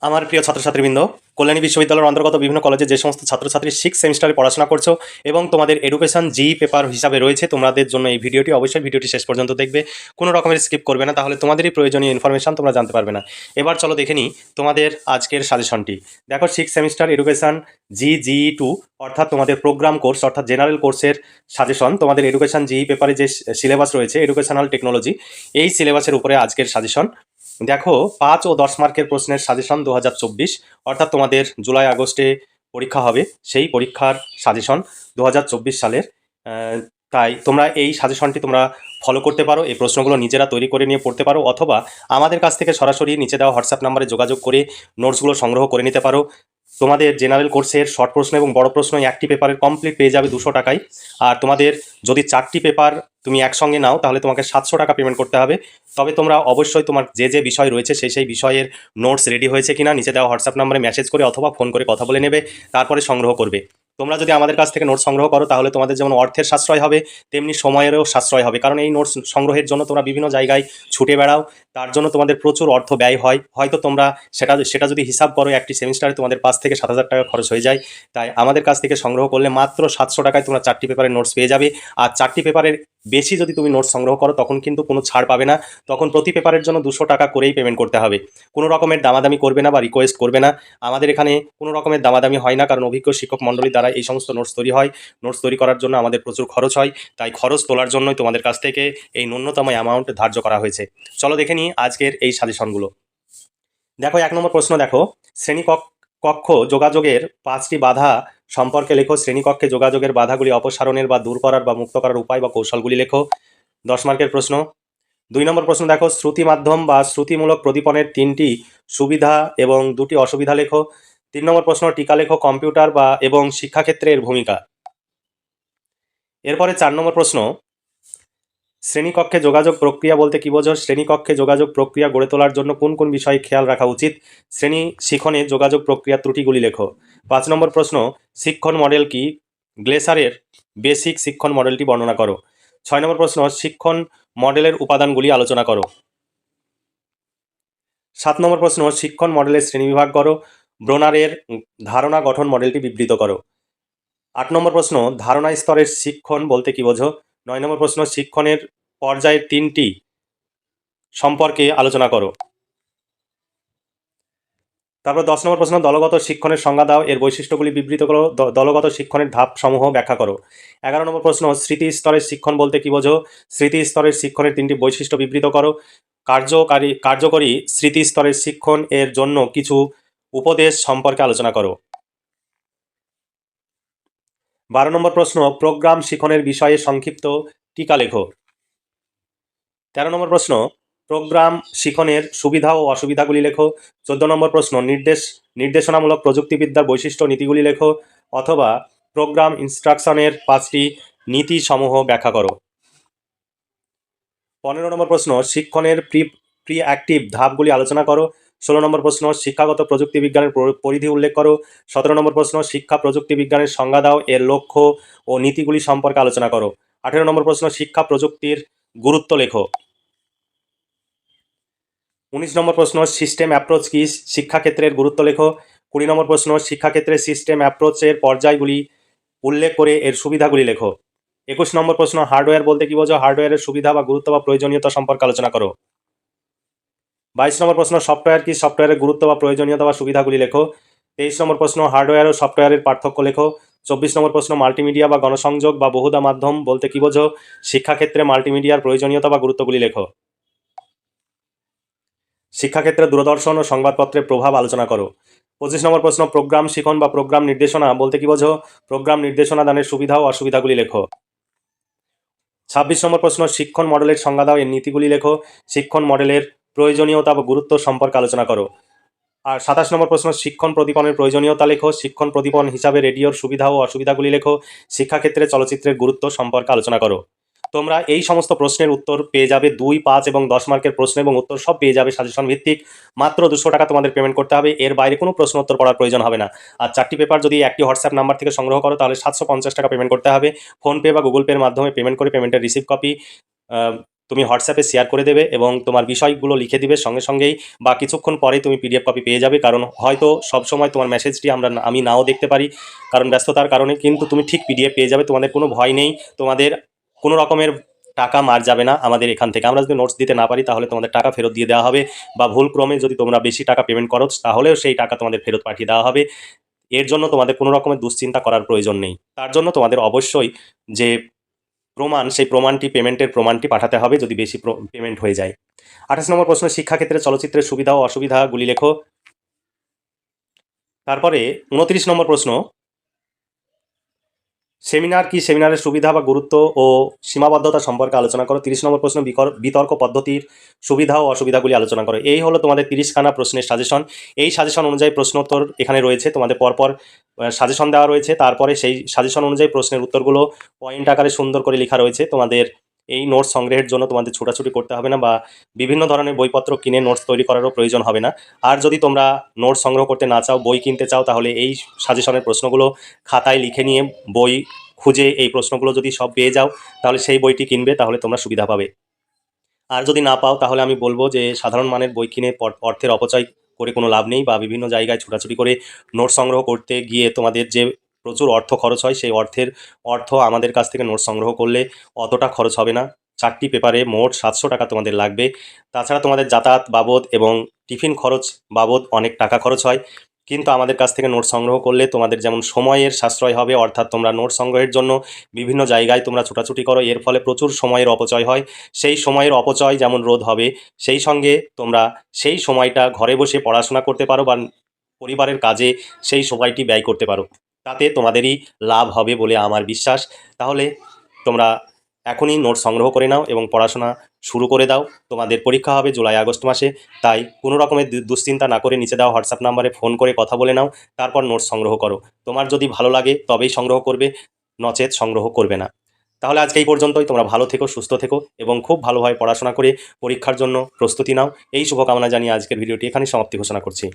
আমার প্রিয় ছাত্রছাত্রীবৃন্দ, কল্যাণী বিশ্ববিদ্যালয়ের অন্তর্গত বিভিন্ন কলেজে যে সমস্ত ছাত্রছাত্রী 6 সেমিস্টারে পড়াশোনা করছো এবং তোমাদের এডুকেশন জি পেপার হিসাবে রয়েছে, তোমাদের জন্য এই ভিডিওটি অবশ্যই ভিডিওটি শেষ পর্যন্ত দেখবে, কোনো রকমের স্কিপ করবে না, তাহলে তোমাদেরই প্রয়োজনীয় ইনফরমেশন তোমরা জানতে পারবে না। এবার চলো দেখে নিই তোমাদের আজকের সাজেশনটি। দেখো, 6 সেমিস্টার এডুকেশন জি2 অর্থাৎ তোমাদের প্রোগ্রাম কোর্স অর্থাৎ জেনারেল কোর্সের সাজেশন, তোমাদের এডুকেশন জি পেপারে যে সিলেবাস রয়েছে এডুকেশনাল টেকনোলজি, এই সিলেবাসের উপরে আজকের সাজেশন। দেখো, 5 ও 10 মার্কের প্রশ্নের সাজেশন 2024, অর্থাৎ তোমাদের জুলাই আগস্টে পরীক্ষা হবে, সেই পরীক্ষার সাজেশন 2024 সালের। তাই তোমরা এই সাজেশনটি তোমরা ফলো করতে পারো, এই প্রশ্নগুলো নিজেরা তৈরি করে নিয়ে পড়তে পারো, অথবা আমাদের কাছ থেকে সরাসরি নিচে দেওয়া হোয়াটসঅ্যাপ নাম্বারে যোগাযোগ করে নোটসগুলো সংগ্রহ করে নিতে পারো। তোমাদের জেনারেল কোর্সের শর্ট প্রশ্ন এবং বড় প্রশ্ন একটি পেপারের কমপ্লিট পেয়ে যাবে 200 টাকায়। আর তোমাদের যদি 4টি পেপার তুমি একসঙ্গে নাও তাহলে তোমাকে 700 টাকা পেমেন্ট করতে হবে। তবে তোমরা অবশ্যই তোমার যে যে বিষয় রয়েছে সেই বিষয়ের নোটস রেডি হয়েছে কিনা নিচে দেওয়া হোয়াটসঅ্যাপ নাম্বারে মেসেজ করে অথবা ফোন করে কথা বলে নেবে, তারপরে সংগ্রহ করবে। তোমরা যদি আমাদের কাছ থেকে নোটস সংগ্রহ করো তাহলে তোমাদের যেমন অর্থের সাশ্রয় হবে তেমনি সময়েরও সাশ্রয় হবে, কারণ এই নোটস সংগ্রহের জন্য তোমরা বিভিন্ন জায়গায় ছুটে বেড়াও, তার জন্য তোমাদের প্রচুর অর্থ ব্যয় হয়। হয়তো তোমরা সেটা যদি হিসাব করো একটি সেমিস্টারে তোমাদের 5 থেকে 7,000 টাকা খরচ হয়ে যায়। তাই আমাদের কাছ থেকে সংগ্রহ করলে মাত্র 700 টাকায় তোমরা 4টি পেপারের নোটস পেয়ে যাবে। আর 4টি পেপারের বেশি যদি তুমি নোটস সংগ্রহ করো তখন কিন্তু কোনো ছাড় পাবে না, তখন প্রতি পেপারের জন্য 200 টাকা করেই পেমেন্ট করতে হবে। কোনো রকমের দামাদামি করবে না বা রিকোয়েস্ট করবে না। আমাদের এখানে কোনো রকমের দামাদামি হয় না, কারণ অভিজ্ঞ শিক্ষক মণ্ডলীর দ্বারা এই সমস্ত নোটস তৈরি হয়। নোটস তৈরি করার জন্য আমাদের প্রচুর খরচ হয়, তাই খরচ তোলার জন্যই তোমাদের কাছ থেকে এই ন্যূনতম অ্যামাউন্ট ধার্য করা হয়েছে। চলো দেখে নিই আজকের এই সাজেশনগুলো। দেখো, 1 নম্বর প্রশ্ন দেখো, কক্ষ যোগাযোগের 5টি বাধা সম্পর্কে লেখো। শ্রেণীকক্ষে যোগাযোগের বাধাগুলি অপসারণের বা দূর করার বা মুক্ত করার উপায় বা কৌশলগুলি লেখো। 10 মার্কের প্রশ্ন। 2 নম্বর প্রশ্ন দেখো, শ্রুতি মাধ্যম বা শ্রুতিমূলক প্রদীপনের 3টি সুবিধা এবং 2টি অসুবিধা লেখো। 3 নম্বর প্রশ্ন, টিকা লেখো কম্পিউটার এবং শিক্ষাক্ষেত্রে এর ভূমিকা। এরপরে 4 নম্বর প্রশ্ন, শ্রেণীকক্ষে যোগাযোগ প্রক্রিয়া বলতে কি বোঝো? শ্রেণীকক্ষে যোগাযোগ প্রক্রিয়া গড়ে তোলার জন্য কোন কোন বিষয়ে খেয়াল রাখা উচিত? শ্রেণী শিখনে যোগাযোগ প্রক্রিয়ার ত্রুটিগুলি লেখো। 5 নম্বর প্রশ্ন, শিক্ষণ মডেল কি? গ্লেসারের বেসিক শিক্ষণ মডেলটি বর্ণনা করো। 6 নম্বর প্রশ্ন, শিক্ষণ মডেলের উপাদানগুলি আলোচনা করো। 7 নম্বর প্রশ্ন, শিক্ষণ মডেলের শ্রেণীবিভাগ করো। ব্রোনারের ধারণা গঠন মডেলটি বিবৃত করো। 8 নম্বর প্রশ্ন, ধারণা স্তরের শিক্ষণ বলতে কি বোঝো? 9 নম্বর প্রশ্ন, শিক্ষণের পর্যায়ের 3টি সম্পর্কে আলোচনা করো। তারপর 10 নম্বর প্রশ্ন, দলগত শিক্ষণের সংজ্ঞা দাও, এর বৈশিষ্ট্যগুলি বিবৃত করো, দলগত শিক্ষণের ধাপ সমূহ ব্যাখ্যা করো। 11 নম্বর প্রশ্ন, স্মৃতি স্তরের শিক্ষণ বলতে কি বোঝো? স্মৃতি স্তরের শিক্ষণের 3টি বৈশিষ্ট্য বিবৃত করো। কার্যকরী স্মৃতি স্তরের শিক্ষণ এর জন্য কিছু উপদেশ সম্পর্কে আলোচনা করো। 12 নম্বর প্রশ্ন, প্রোগ্রাম শিক্ষণের বিষয়ে সংক্ষিপ্ত টিকা লেখো। 13 নম্বর প্রশ্ন, প্রোগ্রাম শিখনের সুবিধা ও অসুবিধাগুলি লেখো। 14 নম্বর প্রশ্ন, নির্দেশনামূলক প্রযুক্তিবিদ্যার বৈশিষ্ট্য নীতিগুলি লেখো, অথবা প্রোগ্রাম ইনস্ট্রাকশনের 5টি নীতি সমূহ ব্যাখ্যা করো। 15 নম্বর প্রশ্ন, শিক্ষণের প্রি অ্যাক্টিভ ধাপগুলি আলোচনা করো। 16 নম্বর প্রশ্ন, শিক্ষাগত প্রযুক্তি বিজ্ঞানের পরিধি উল্লেখ করো। 17 নম্বর প্রশ্ন, শিক্ষা প্রযুক্তি বিজ্ঞানের সংজ্ঞা দাও, এর লক্ষ্য ও নীতিগুলি সম্পর্কে আলোচনা করো। 18 নম্বর প্রশ্ন, শিক্ষা প্রযুক্তির গুরুত্ব লেখো। 19 নম্বর প্রশ্ন, সিস্টেম অ্যাপ্রোচ কি? শিক্ষাক্ষেত্রের গুরুত্ব লেখো। 20 নম্বর প্রশ্ন, শিক্ষাক্ষেত্রে সিস্টেম অ্যাপ্রোচের পর্যায়গুলি উল্লেখ করে এর সুবিধাগুলি লেখো। 21 নম্বর প্রশ্ন, হার্ডওয়্যার বলতে কি বোঝো? হার্ডওয়্যারের সুবিধা বা গুরুত্ব বা প্রয়োজনীয়তা সম্পর্কে আলোচনা করো। 22 নম্বর প্রশ্ন, সফটওয়্যার কি? সফটওয়্যারের গুরুত্ব বা প্রয়োজনীয়তা বা সুবিধাগুলি লেখো। 23 নম্বর প্রশ্ন, হার্ডওয়্যার ও সফটওয়্যারের পার্থক্য লেখো। 24 নম্বর প্রশ্ন, মাল্টিমিডিয়া বা গণসংযোগ বা বহুধা মাধ্যম বলতে কি বোঝো? শিক্ষাক্ষেত্রে মাল্টিমিডিয়ার প্রয়োজনীয়তা বা গুরুত্বগুলি লেখো। শিক্ষাক্ষেত্রে দূরদর্শন ও সংবাদপত্রের প্রভাব আলোচনা করো। 25 নম্বর প্রশ্ন, প্রোগ্রাম শিখন বা প্রোগ্রাম নির্দেশনা বলতে কি বোঝো? প্রোগ্রাম নির্দেশনা দানের সুবিধা ও অসুবিধাগুলি লেখো। 26 নম্বর প্রশ্ন, শিক্ষণ মডেলের সংজ্ঞা দাও, এর নীতিগুলি লেখো। শিক্ষণ মডেলের প্রয়োজনীয়তা বা গুরুত্ব সম্পর্কে আলোচনা করো। আর 27 নম্বর প্রশ্ন, শিক্ষণ প্রদীপনের প্রয়োজনীয়তা লেখো। শিক্ষণ প্রদীপন হিসাবে রেডিওর সুবিধা ও অসুবিধাগুলি লেখো। শিক্ষাক্ষেত্রে চলচ্চিত্রের গুরুত্ব সম্পর্কে আলোচনা করো। তোমরা এই সমস্ত প্রশ্নের উত্তর পেয়ে যাবে 2, 5 এবং 10 মার্কের প্রশ্ন এবং উত্তর সব পেয়ে যাবে সাজেশন ভিত্তিক। মাত্র 200 টাকা তোমাদের পেমেন্ট করতে হবে, এর বাইরে কোনো প্রশ্ন উত্তর পড়ার প্রয়োজন হবে না। আর 4টি পেপার যদি একটি হোয়াটসঅ্যাপ নাম্বার থেকে সংগ্রহ করো তাহলে 750 টাকা পেমেন্ট করতে হবে। ফোনপে বা গুগল পের মাধ্যমে পেমেন্ট করে পেমেন্টের রিসিভ কপি তুমি হোয়াটসঅ্যাপে শেয়ার করে দেবে এবং তোমার বিষয়গুলো লিখে দিবে সঙ্গে সঙ্গেই, বা কিছুক্ষণ পরেই তুমি পিডিএফ কপি পেয়ে যাবে। কারণ হয়তো সবসময় তোমার মেসেজটি আমি নাও দেখতে পারি, কারণ ব্যস্ততার কারণে, কিন্তু তুমি ঠিক পিডিএফ পেয়ে যাবে। তোমাদের কোনো ভয় নেই, তোমাদের কোনো রকমের টাকা মার যাবে না আমাদের এখান থেকে। আমরা যদি নোটস দিতে না পারি তাহলে তোমাদের টাকা ফেরত দিয়ে দেওয়া হবে, বা ভুলক্রমে যদি তোমরা বেশি টাকা পেমেন্ট করো তাহলেও সেই টাকা তোমাদের ফেরত পাঠিয়ে দেওয়া হবে। এর জন্য তোমাদের কোনো রকমের দুশ্চিন্তা করার প্রয়োজন নেই। তার জন্য তোমাদের অবশ্যই যে প্রমাণ, সেই প্রমাণটি, পেমেন্টের প্রমাণটি পাঠাতে হবে যদি বেশি পেমেন্ট হয়ে যায়। 28 নম্বর প্রশ্ন, শিক্ষাক্ষেত্রে চলচ্চিত্রের সুবিধা ও অসুবিধাগুলি লেখো। তারপরে 29 নম্বর প্রশ্ন, সেমিনার কি, সেমিনারের সুবিধা বা গুরুত্ব ও সীমাবদ্ধতা সম্পর্কে আলোচনা করো। 30 নম্বর প্রশ্ন, বিতর্ক পদ্ধতির সুবিধা ও অসুবিধাগুলি আলোচনা করো। এই হলো তোমাদের 30খানা প্রশ্নের সাজেশন। এই সাজেশন অনুযায়ী প্রশ্নোত্তর এখানে রয়েছে, তোমাদের পরপর সাজেশন দেওয়া রয়েছে। তারপরে সেই সাজেশন অনুযায়ী প্রশ্নের উত্তরগুলো পয়েন্ট আকারে সুন্দর করে লেখা রয়েছে। তোমাদের এই নোটস সংগ্রহের জন্য তোমাদের ছোটাছুটি করতে হবে না, বা বিভিন্ন ধরনের বইপত্র কিনে নোটস তৈরি করারও প্রয়োজন হবে না। আর যদি তোমরা নোটস সংগ্রহ করতে না চাও, বই কিনতে চাও, তাহলে এই সাজেশনের প্রশ্নগুলো খাতায় লিখে নিয়ে বই খুঁজে এই প্রশ্নগুলো যদি সব পেয়ে যাও তাহলে সেই বইটি কিনবে, তাহলে তোমরা সুবিধা পাবে। আর যদি না পাও তাহলে আমি বলবো যে সাধারণ মানের বই কিনে অর্থের অপচয় করে কোনো লাভ নেই, বা বিভিন্ন জায়গায় ছোটাছুটি করে নোট সংগ্রহ করতে গিয়ে তোমাদের যে প্রচুর অর্থ খরচ হয়, সেই অর্থ আমাদের কাছ থেকে নোট সংগ্রহ করলে অতটা খরচ হবে না। 4টি পেপারে মোট 700 টাকা তোমাদের লাগবে। তাছাড়া তোমাদের যাতায়াত বাবদ এবং টিফিন খরচ বাবদ অনেক টাকা খরচ হয়, কিন্তু আমাদের কাছ থেকে নোট সংগ্রহ করলে তোমাদের যেমন সময়ের সাশ্রয় হবে, অর্থাৎ তোমরা নোট সংগ্রহের জন্য বিভিন্ন জায়গায় তোমরা ছোটাছুটি করো, এর ফলে প্রচুর সময়ের অপচয় হয়। সেই সময়ের অপচয় যেমন রোধ হবে, সেই সঙ্গে তোমরা সেই সময়টা ঘরে বসে পড়াশোনা করতে পারো, বা পরিবারের কাজে সেই সময়টি ব্যয় করতে পারো। তাতে তোমাদেরই লাভ হবে বলে আমার বিশ্বাস। তাহলে তোমরা এখনই নোট সংগ্রহ করে নাও এবং পড়াশোনা শুরু করে দাও। তোমাদের পরীক্ষা হবে জুলাই আগস্ট মাসে, তাই কোনো রকমের দুশ্চিন্তা না করে নিচে দেওয়া হোয়াটসঅ্যাপ নাম্বারে ফোন করে কথা বলে নাও, তারপর নোট সংগ্রহ করো। তোমার যদি ভালো লাগে তবেই সংগ্রহ করবে, নচেত সংগ্রহ করবে না। তাহলে আজকে এই পর্যন্তই। তোমরা ভালো থেকো, সুস্থ থেকো এবং খুব ভালোভাবে পড়াশোনা করে পরীক্ষার জন্য প্রস্তুতি নাও। এই শুভকামনা জানিয়ে আজকের ভিডিওটি এখানেই সমাপ্তি ঘোষণা করছি।